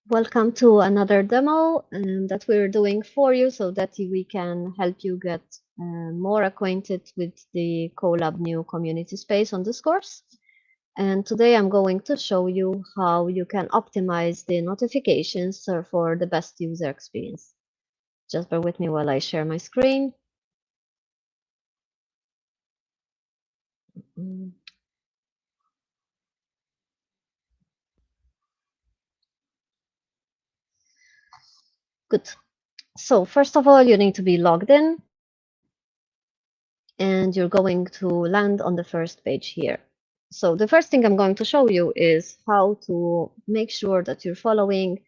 Welcome to another demo that we're doing for you so that we can help you get more acquainted with the CoLab new community space on this course. And today I'm going to show you how you can optimize the notifications for the best user experience. Just bear with me while I share my screen. Good. So first of all, you need to be logged in and you're going to land on the first page here. So the first thing I'm going to show you is how to make sure that you're following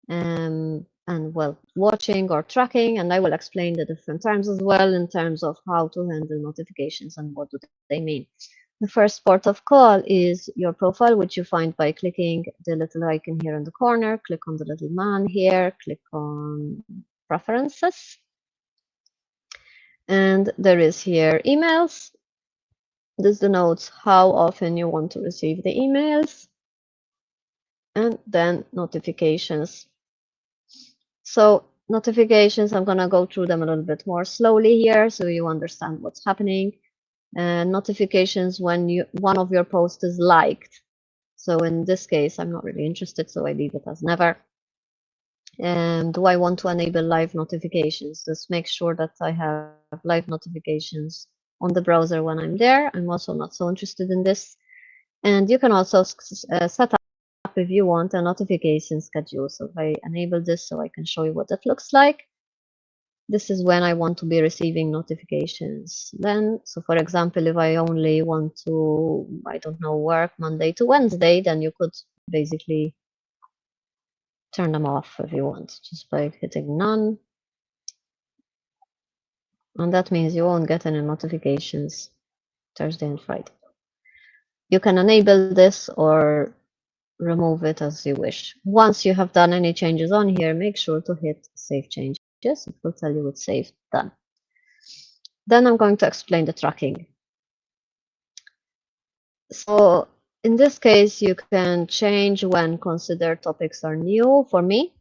and well, watching or tracking, and I will explain the different terms as well in terms of how to handle notifications and what do they mean. The first port of call is your profile, which you find by clicking the little icon here in the corner, click on the little man here, click on preferences. And there is here emails. This denotes how often you want to receive the emails, and then notifications. So notifications, I'm going to go through them a little bit more slowly here so you understand what's happening. Notifications when one of your posts is liked. So in this case, I'm not really interested, so I leave it as never. And do I want to enable live notifications? Just make sure that I have live notifications on the browser when I'm there. I'm also not so interested in this. And you can also set up, if you want, a notification schedule. So if I enable this so I can show you what that looks like, this is when I want to be receiving notifications. Then, so for example, if I only want to, I don't know, work Monday to Wednesday, then you could basically turn them off if you want, just by hitting none. And that means you won't get any notifications Thursday and Friday. You can enable this or remove it as you wish. Once you have done any changes on here, make sure to hit Save Changes. It will tell you it's saved, done. Then I'm going to explain the tracking. So in this case, you can change when considered topics are new. For me,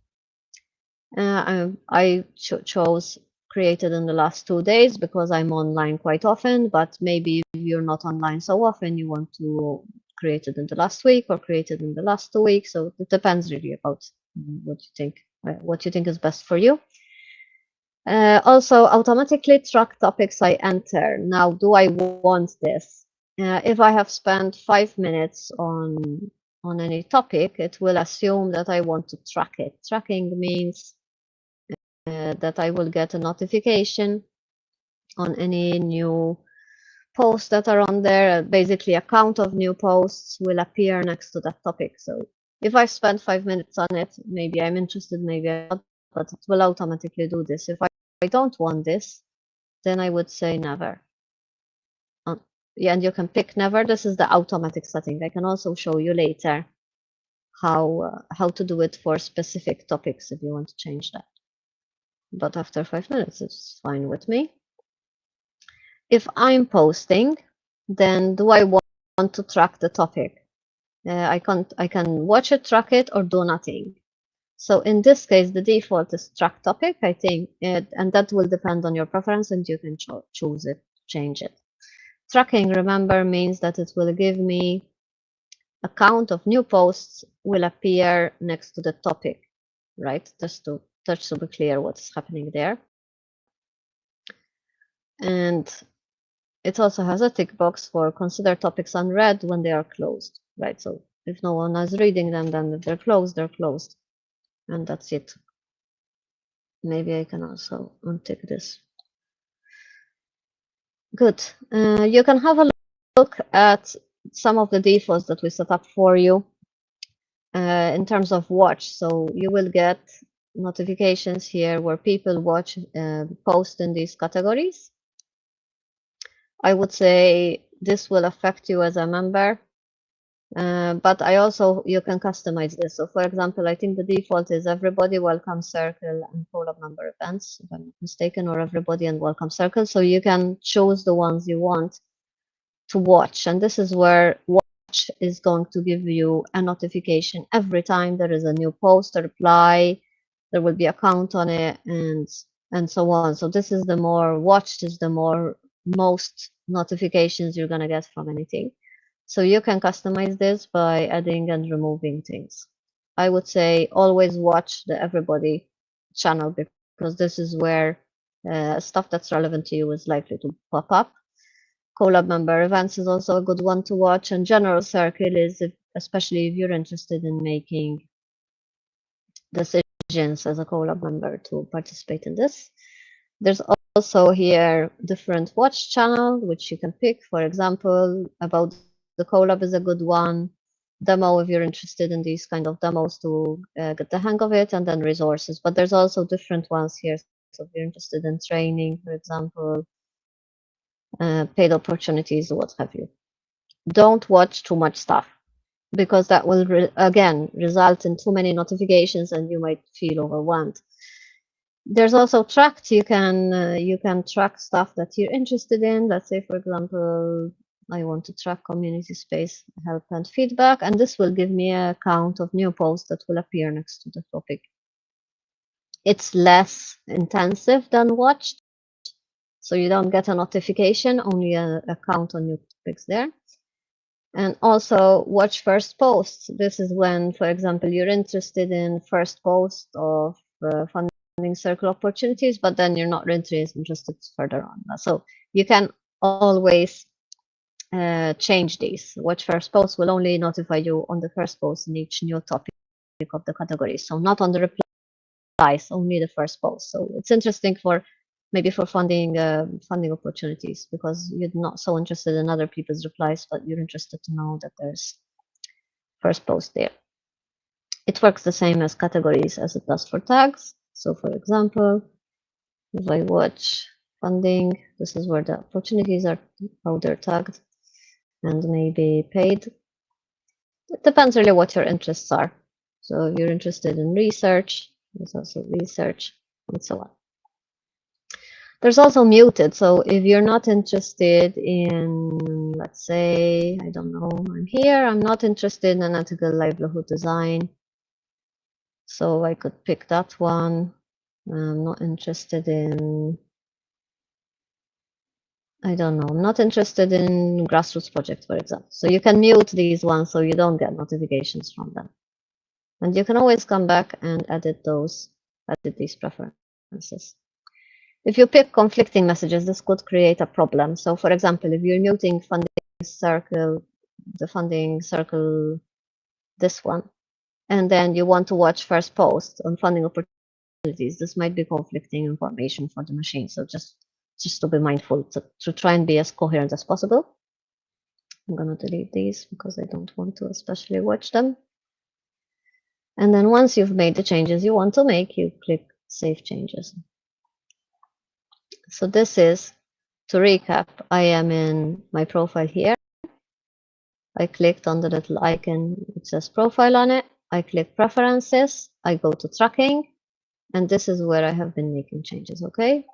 I chose created in the last 2 days because I'm online quite often, but maybe if you're not online so often, you want to create it in the last week or create it in the last 2 weeks. So it depends really about what you think is best for you. Also, automatically track topics I enter. Now, do I want this? If I have spent 5 minutes on any topic, it will assume that I want to track it. Tracking means that I will get a notification on any new posts that are on there. Basically, a count of new posts will appear next to that topic. So if I spend 5 minutes on it, maybe I'm interested, maybe I'm not, but it will automatically do this. If I don't want this, then I would say never. Yeah, and you can pick never. This is the automatic setting. I can also show you later how to do it for specific topics if you want to change that. But after 5 minutes, it's fine with me. If I'm posting, then do I want to track the topic? I can watch it, track it, or do nothing. So in this case, the default is track topic, I think, and that will depend on your preference, and you can choose it, change it. Tracking, remember, means that it will give me a count of new posts will appear next to the topic, right? Just to be clear what's happening there. And it also has a tick box for consider topics unread when they are closed, right? So if no one is reading them, then if they're closed, they're closed. And that's it. Maybe I can also untick this. Good. You can have a look at some of the defaults that we set up for you in terms of watch. So you will get notifications here where people watch post in these categories. I would say this will affect you as a member, but you can customize this. So for example, I think the default is everybody, welcome circle, and CoLab member events, if I'm not mistaken, or everybody and welcome circle. So you can choose the ones you want to watch. And this is where is going to give you a notification every time there is a new post, a reply. There will be a count on it, and so on. So this is the more watched is the more most notifications you're gonna get from anything. So you can customize this by adding and removing things. I would say always watch the everybody channel because this is where stuff that's relevant to you is likely to pop up. CoLab member events is also a good one to watch, and general circle is especially if you're interested in making decisions as a CoLab member to participate in this. There's also here different watch channel which you can pick. For example, about the CoLab is a good one. Demo if you're interested in these kind of demos to get the hang of it, and then resources. But there's also different ones here. So if you're interested in training, for example, paid opportunities, what have you. Don't watch too much stuff because that will again result in too many notifications and you might feel overwhelmed. There's also tracked. You can track stuff that you're interested in. Let's say, for example, I want to track community space help and feedback, and this will give me a count of new posts that will appear next to the topic. It's less intensive than watched, so you don't get a notification, only a count on new topics there. And also watch first posts. This is when, for example, you're interested in first post of funding circle opportunities, but then you're not really interested further on. So you can always change these. Watch first post will only notify you on the first post in each new topic of the category. So not on the replies, only the first post. So it's interesting for maybe for funding opportunities because you're not so interested in other people's replies, but you're interested to know that there's first post there. It works the same as categories as it does for tags. So for example, if I watch funding, this is where the opportunities are, how they're tagged, and maybe paid. It depends really what your interests are. So if you're interested in research, there's also research and so on. There's also muted. So if you're not interested in, let's say, I don't know, I'm here, I'm not interested in ethical livelihood design. So I could pick that one. I'm not interested in, I don't know, I'm not interested in grassroots projects, for example. So you can mute these ones so you don't get notifications from them. And you can always come back and edit these preferences. If you pick conflicting messages, this could create a problem. So for example, if you're muting the funding circle, this one, and then you want to watch first post on funding opportunities, this might be conflicting information for the machine. So just to be mindful to try and be as coherent as possible. I'm going to delete these because I don't want to especially watch them. And then once you've made the changes you want to make, you click Save Changes. So this is, to recap, I am in my profile here. I clicked on the little icon which says profile on it. I click preferences. I go to tracking. And this is where I have been making changes, okay?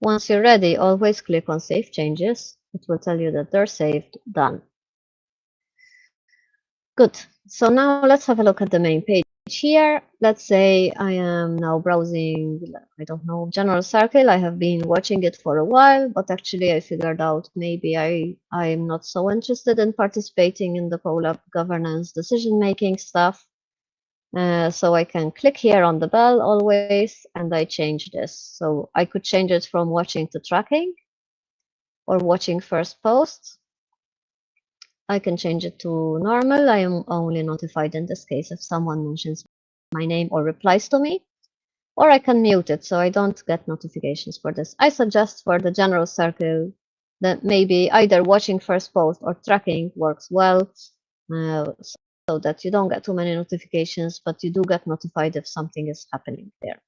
Once you're ready, always click on Save Changes. It will tell you that they're saved, done. Good. So now let's have a look at the main page here. Let's say I am now browsing, I don't know, general circle. I have been watching it for a while, but actually I figured out maybe I'm not so interested in participating in the CoLab governance decision-making stuff. So I can click here on the bell always, and I change this. So I could change it from watching to tracking or watching first posts. I can change it to normal. I am only notified in this case if someone mentions my name or replies to me, or I can mute it so I don't get notifications for this. I suggest for the general circle that maybe either watching first post or tracking works well, so that you don't get too many notifications, but you do get notified if something is happening there.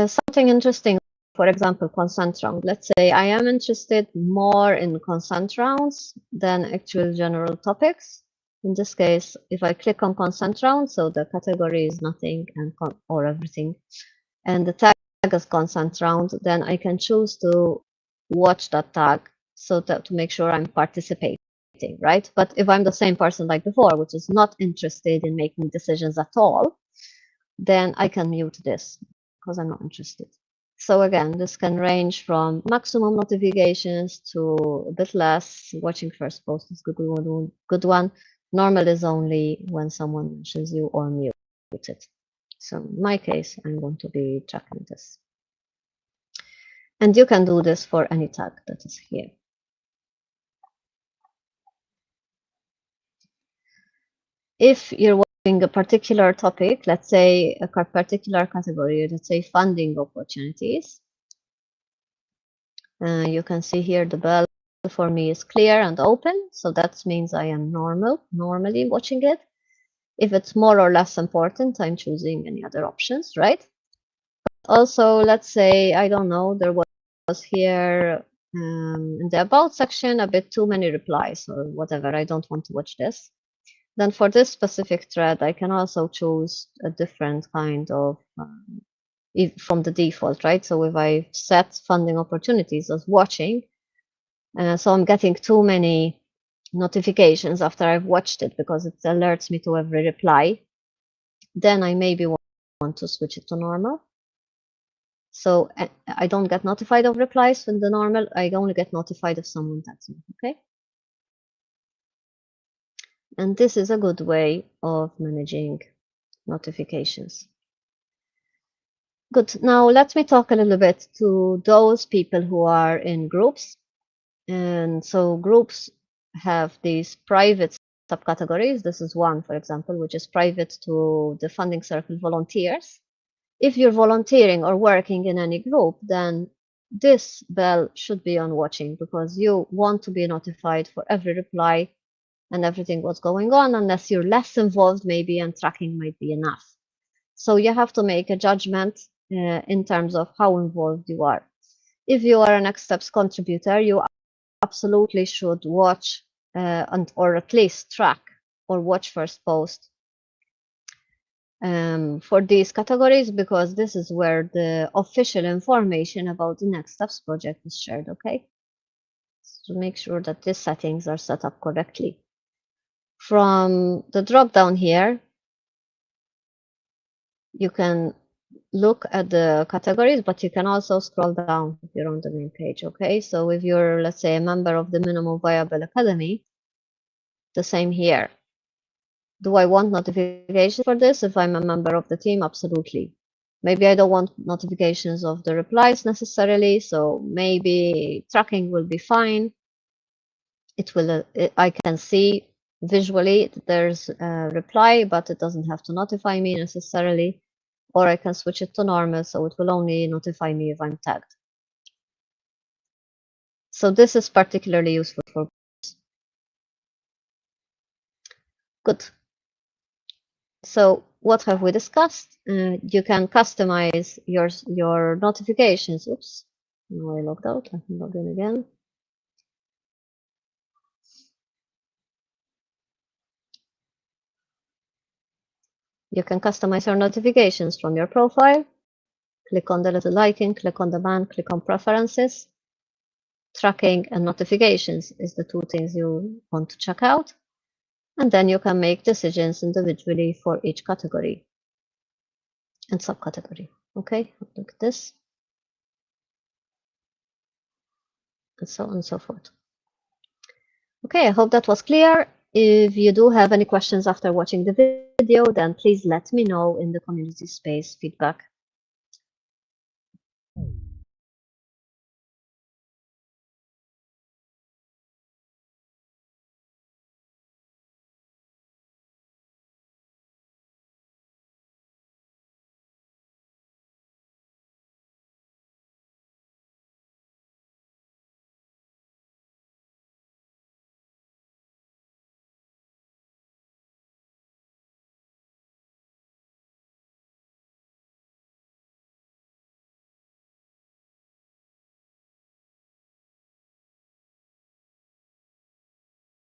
Something interesting, for example, consent round. Let's say I am interested more in consent rounds than actual general topics. In this case, if I click on consent round, so the category is nothing or everything, and the tag is consent round, then I can choose to watch that tag so that to make sure I'm participating. right? But if I'm the same person like before, which is not interested in making decisions at all, then I can mute this because I'm not interested. So again, this can range from maximum notifications to a bit less. Watching first post is good one. Normal is only when someone mentions you or mute it. So in my case, I'm going to be tracking this. And you can do this for any tag that is here. If you're watching a particular topic, let's say a particular category, let's say funding opportunities, you can see here the bell for me is clear and open. So that means I am normally watching it. If it's more or less important, I'm choosing any other options, right? Also, let's say, I don't know, there was here in the about section a bit too many replies or whatever. I don't want to watch this. Then for this specific thread, I can also choose a different kind of from the default, right? So if I set funding opportunities as watching, so I'm getting too many notifications after I've watched it because it alerts me to every reply, then I maybe want to switch it to normal. So I don't get notified of replies in the normal, I only get notified if someone tags me, okay? And this is a good way of managing notifications. Good. Now let me talk a little bit to those people who are in groups. And so groups have these private subcategories. This is one, for example, which is private to the funding circle volunteers. If you're volunteering or working in any group, then this bell should be on watching because you want to be notified for every reply and everything what's going on, unless you're less involved maybe and tracking might be enough. So you have to make a judgment in terms of how involved you are. If you are a Next Steps contributor, you absolutely should watch or at least track or watch first post for these categories, because this is where the official information about the Next Steps project is shared, okay? So make sure that these settings are set up correctly. From the drop down here, you can look at the categories, but you can also scroll down if you're on the main page, okay? So if you're, let's say, a member of the Minimum Viable Academy, the same here. Do I want notifications for this if I'm a member of the team? Absolutely. Maybe I don't want notifications of the replies necessarily, so maybe tracking will be fine. It will. I can see visually that there's a reply, but it doesn't have to notify me necessarily. Or I can switch it to normal, so it will only notify me if I'm tagged. So this is particularly useful for groups. Good. So what have we discussed? You can customize your notifications. Oops, now I logged out. Let me log in again. You can customize your notifications from your profile. Click on the little icon, click on the band, click on preferences. Tracking and notifications is the two things you want to check out. And then you can make decisions individually for each category and subcategory. Okay, look at this. And so on and so forth. Okay, I hope that was clear. If you do have any questions after watching the video, then please let me know in the community space feedback.